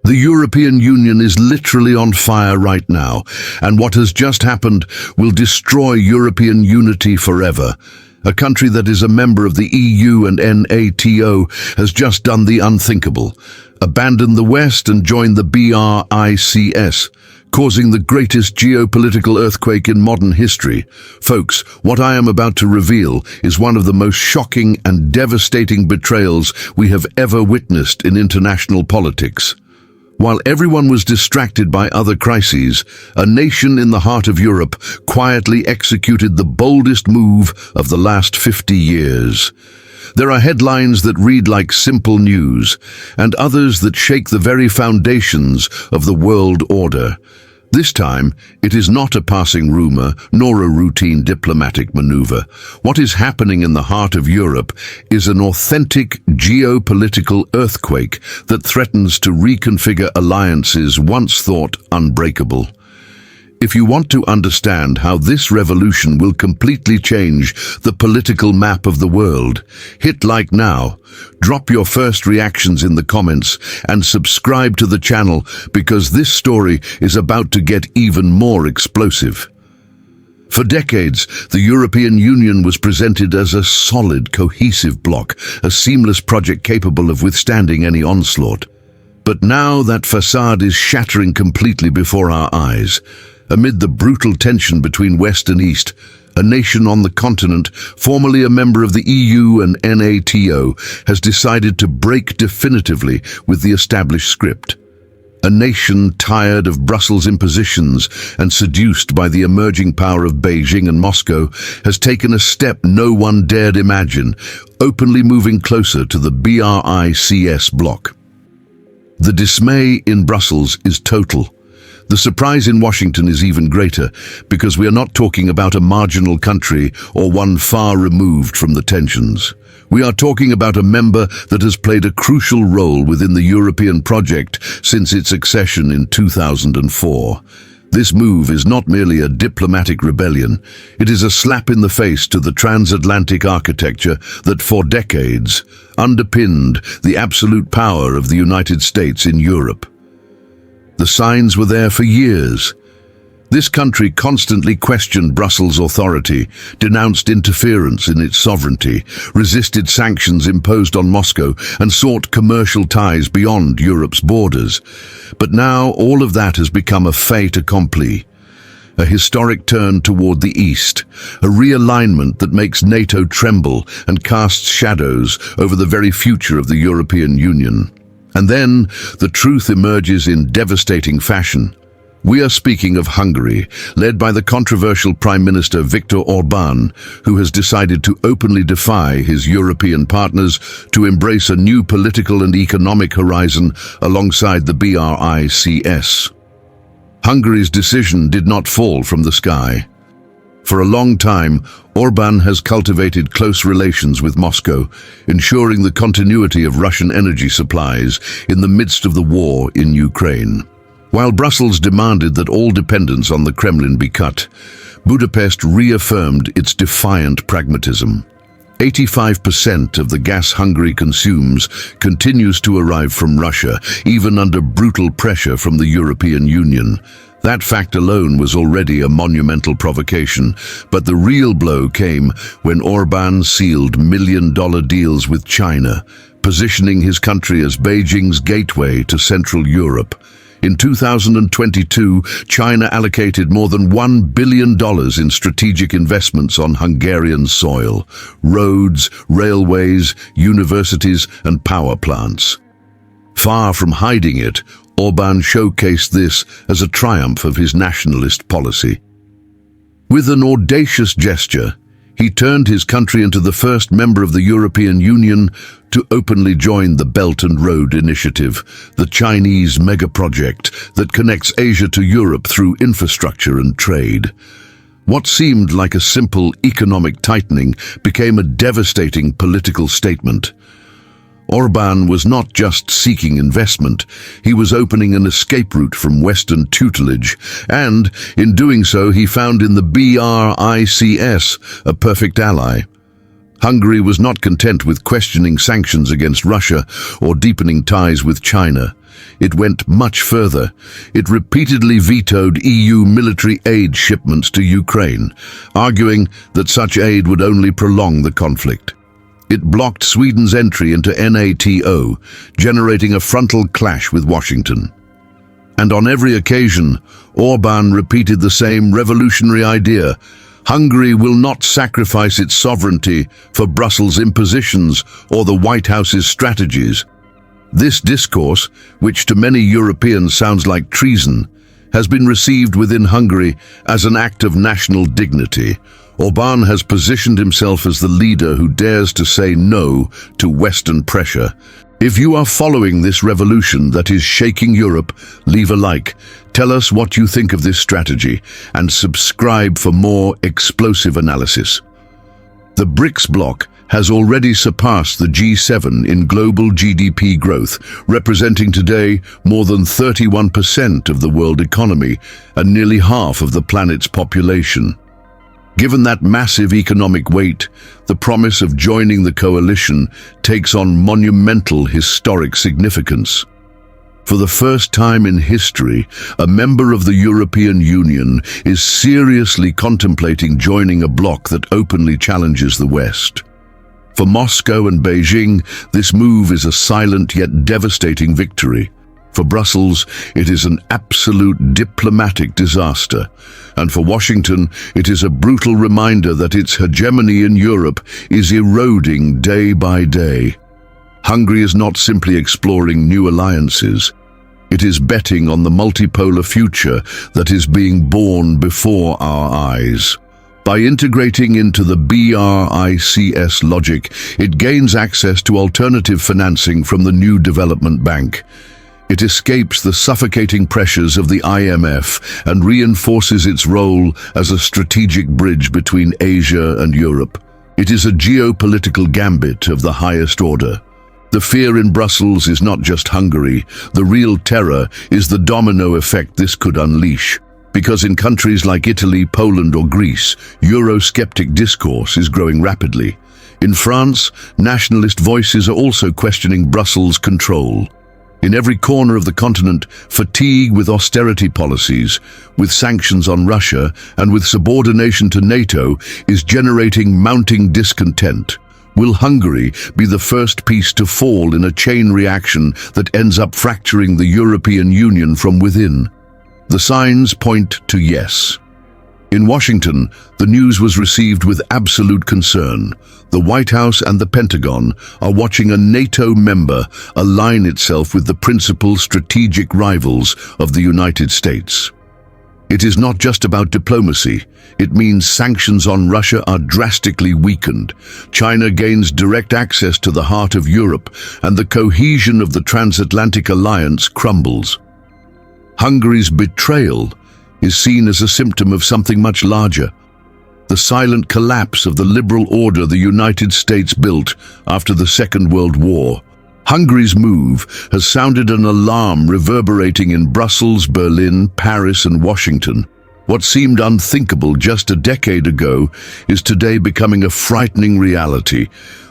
The European Union is literally on fire right now, and what has just happened will destroy European unity forever. A country that is a member of the EU and NATO has just done the unthinkable, abandoned the West and joined the BRICS, causing the greatest geopolitical earthquake in modern history. Folks, what I am about to reveal is one of the most shocking and devastating betrayals we have ever witnessed in international politics. While everyone was distracted by other crises, a nation in the heart of Europe quietly executed the boldest move of the last 50 years. There are headlines that read like simple news, and others that shake the very foundations of the world order. This time, it is not a passing rumor, nor a routine diplomatic maneuver. What is happening in the heart of Europe is an authentic geopolitical earthquake that threatens to reconfigure alliances once thought unbreakable. If you want to understand how this revolution will completely change the political map of the world, hit like now, drop your first reactions in the comments, and subscribe to the channel because this story is about to get even more explosive. For decades, the European Union was presented as a solid, cohesive bloc, a seamless project capable of withstanding any onslaught. But now that facade is shattering completely before our eyes. Amid the brutal tension between West and East, a nation on the continent, formerly a member of the EU and NATO, has decided to break definitively with the established script. A nation tired of Brussels' impositions and seduced by the emerging power of Beijing and Moscow has taken a step no one dared imagine, openly moving closer to the BRICS bloc. The dismay in Brussels is total. The surprise in Washington is even greater, because we are not talking about a marginal country or one far removed from the tensions. We are talking about a member that has played a crucial role within the European project since its accession in 2004. This move is not merely a diplomatic rebellion, it is a slap in the face to the transatlantic architecture that for decades underpinned the absolute power of the United States in Europe. The signs were there for years. This country constantly questioned Brussels' authority, denounced interference in its sovereignty, resisted sanctions imposed on Moscow, and sought commercial ties beyond Europe's borders. But now all of that has become a fait accompli. A historic turn toward the East, a realignment that makes NATO tremble and casts shadows over the very future of the European Union. And then, the truth emerges in devastating fashion. We are speaking of Hungary, led by the controversial Prime Minister Viktor Orbán, who has decided to openly defy his European partners to embrace a new political and economic horizon alongside the BRICS. Hungary's decision did not fall from the sky. For a long time, Orbán has cultivated close relations with Moscow, ensuring the continuity of Russian energy supplies in the midst of the war in Ukraine. While Brussels demanded that all dependence on the Kremlin be cut, Budapest reaffirmed its defiant pragmatism. 85% of the gas Hungary consumes continues to arrive from Russia, even under brutal pressure from the European Union. That fact alone was already a monumental provocation, but the real blow came when Orbán sealed million-dollar deals with China, positioning his country as Beijing's gateway to Central Europe. In 2022, China allocated more than $1 billion in strategic investments on Hungarian soil: roads, railways, universities, and power plants. Far from hiding it, Orbán showcased this as a triumph of his nationalist policy. With an audacious gesture, he turned his country into the first member of the European Union to openly join the Belt and Road Initiative, the Chinese mega-project that connects Asia to Europe through infrastructure and trade. What seemed like a simple economic tightening became a devastating political statement. Orbán was not just seeking investment, he was opening an escape route from Western tutelage, and, in doing so, he found in the BRICS a perfect ally. Hungary was not content with questioning sanctions against Russia or deepening ties with China. it went much further. It repeatedly vetoed EU military aid shipments to Ukraine, arguing that such aid would only prolong the conflict. It blocked Sweden's entry into NATO, generating a frontal clash with Washington. And on every occasion, Orbán repeated the same revolutionary idea: Hungary will not sacrifice its sovereignty for Brussels' impositions or the White House's strategies. This discourse, which to many Europeans sounds like treason, has been received within Hungary as an act of national dignity. Orbán has positioned himself as the leader who dares to say no to Western pressure. If you are following this revolution that is shaking Europe, leave a like. Tell us what you think of this strategy and subscribe for more explosive analysis. The BRICS bloc has already surpassed the G7 in global GDP growth, representing today more than 31% of the world economy and nearly half of the planet's population. Given that massive economic weight, the promise of joining the coalition takes on monumental historic significance. For the first time in history, a member of the European Union is seriously contemplating joining a bloc that openly challenges the West. For Moscow and Beijing, this move is a silent yet devastating victory. For Brussels, it is an absolute diplomatic disaster. And for Washington, it is a brutal reminder that its hegemony in Europe is eroding day by day. Hungary is not simply exploring new alliances. It is betting on the multipolar future that is being born before our eyes. By integrating into the BRICS logic, it gains access to alternative financing from the new development bank. It escapes the suffocating pressures of the IMF and reinforces its role as a strategic bridge between Asia and Europe. It is a geopolitical gambit of the highest order. The fear in Brussels is not just Hungary. The real terror is the domino effect this could unleash. Because in countries like Italy, Poland or Greece, Eurosceptic discourse is growing rapidly. In France, nationalist voices are also questioning Brussels' control. In every corner of the continent, fatigue with austerity policies, with sanctions on Russia, and with subordination to NATO is generating mounting discontent. Will Hungary be the first piece to fall in a chain reaction that ends up fracturing the European Union from within? The signs point to yes. In Washington, the news was received with absolute concern. The White House and the Pentagon are watching a NATO member align itself with the principal strategic rivals of the United States. It is not just about diplomacy. It means sanctions on Russia are drastically weakened. China gains direct access to the heart of Europe, and the cohesion of the transatlantic alliance crumbles. Hungary's betrayal is seen as a symptom of something much larger: the silent collapse of the liberal order the United States built after the Second World War. Hungary's move has sounded an alarm reverberating in Brussels, Berlin, Paris and Washington. What seemed unthinkable just a decade ago is today becoming a frightening reality.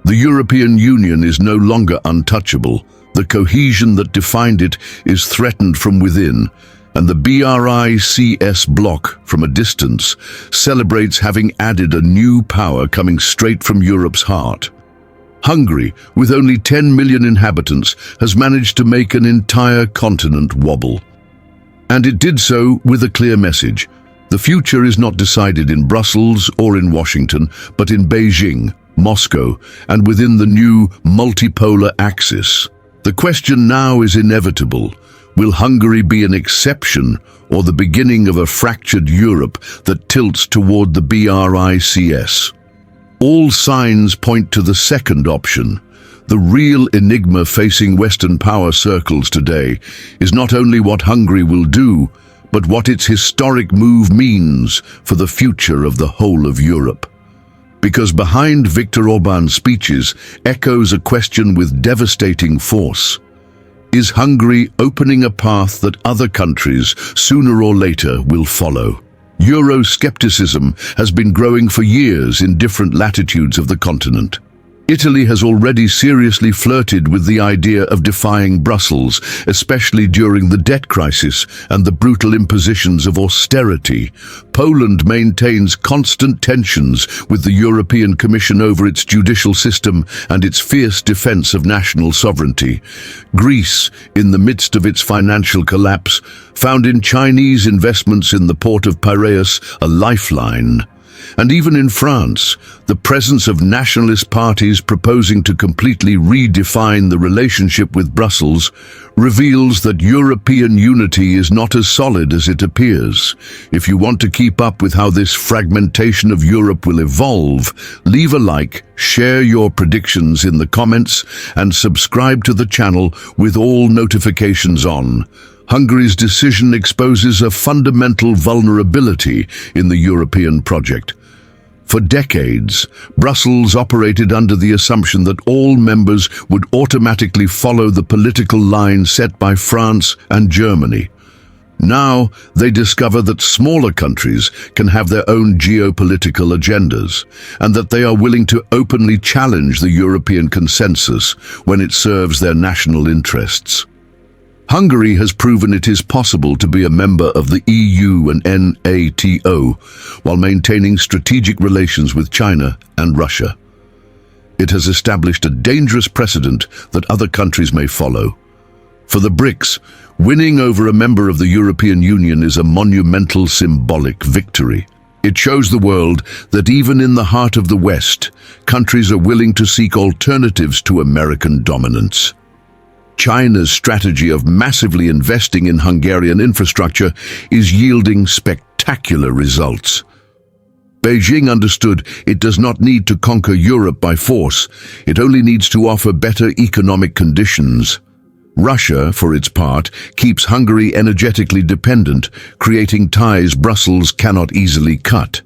The European Union is no longer untouchable. The cohesion that defined it is threatened from within. And the BRICS bloc, from a distance, celebrates having added a new power coming straight from Europe's heart. Hungary, with only 10 million inhabitants, has managed to make an entire continent wobble. And it did so with a clear message. The future is not decided in Brussels or in Washington, but in Beijing, Moscow, and within the new multipolar axis. The question now is inevitable. Will Hungary be an exception or the beginning of a fractured Europe that tilts toward the BRICS? All signs point to the second option. The real enigma facing Western power circles today is not only what Hungary will do, but what its historic move means for the future of the whole of Europe. Because behind Viktor Orbán's speeches echoes a question with devastating force. Is Hungary opening a path that other countries, sooner or later, will follow? Euroscepticism has been growing for years in different latitudes of the continent. Italy has already seriously flirted with the idea of defying Brussels, especially during the debt crisis and the brutal impositions of austerity. Poland maintains constant tensions with the European Commission over its judicial system and its fierce defense of national sovereignty. Greece, in the midst of its financial collapse, found in Chinese investments in the port of Piraeus a lifeline. And even in France, the presence of nationalist parties proposing to completely redefine the relationship with Brussels reveals that European unity is not as solid as it appears. If you want to keep up with how this fragmentation of Europe will evolve, leave a like, share your predictions in the comments, and subscribe to the channel with all notifications on. Hungary's decision exposes a fundamental vulnerability in the European project. For decades, Brussels operated under the assumption that all members would automatically follow the political line set by France and Germany. Now, they discover that smaller countries can have their own geopolitical agendas, and that they are willing to openly challenge the European consensus when it serves their national interests. Hungary has proven it is possible to be a member of the EU and NATO while maintaining strategic relations with China and Russia. It has established a dangerous precedent that other countries may follow. For the BRICS, winning over a member of the European Union is a monumental symbolic victory. It shows the world that even in the heart of the West, countries are willing to seek alternatives to American dominance. China's strategy of massively investing in Hungarian infrastructure is yielding spectacular results. Beijing understood it does not need to conquer Europe by force, it only needs to offer better economic conditions. Russia, for its part, keeps Hungary energetically dependent, creating ties Brussels cannot easily cut.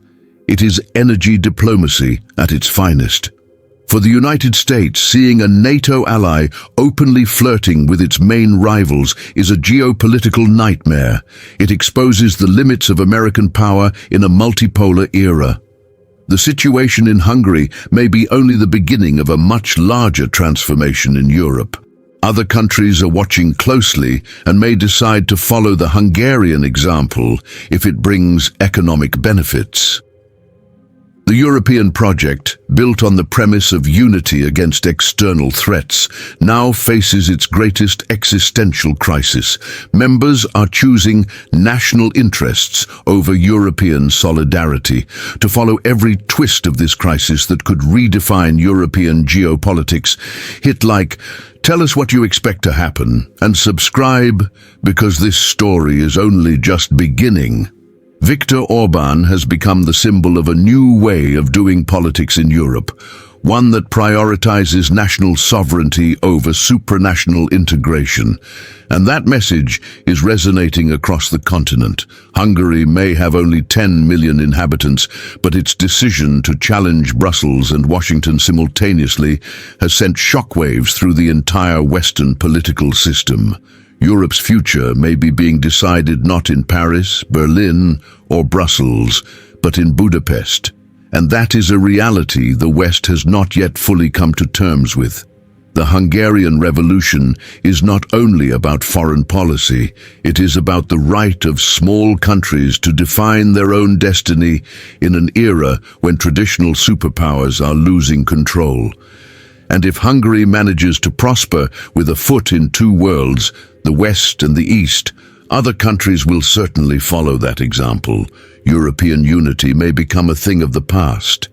It is energy diplomacy at its finest. For the United States, seeing a NATO ally openly flirting with its main rivals is a geopolitical nightmare. It exposes the limits of American power in a multipolar era. The situation in Hungary may be only the beginning of a much larger transformation in Europe. Other countries are watching closely and may decide to follow the Hungarian example if it brings economic benefits. The European project, built on the premise of unity against external threats, now faces its greatest existential crisis. Members are choosing national interests over European solidarity. To follow every twist of this crisis that could redefine European geopolitics, hit like, tell us what you expect to happen, and subscribe, because this story is only just beginning. Viktor Orbán has become the symbol of a new way of doing politics in Europe, one that prioritizes national sovereignty over supranational integration. And that message is resonating across the continent. Hungary may have only 10 million inhabitants, but its decision to challenge Brussels and Washington simultaneously has sent shockwaves through the entire Western political system. Europe's future may be being decided not in Paris, Berlin, or Brussels, but in Budapest. And that is a reality the West has not yet fully come to terms with. The Hungarian Revolution is not only about foreign policy, it is about the right of small countries to define their own destiny in an era when traditional superpowers are losing control. And if Hungary manages to prosper with a foot in two worlds, the West and the East, other countries will certainly follow that example. European unity may become a thing of the past.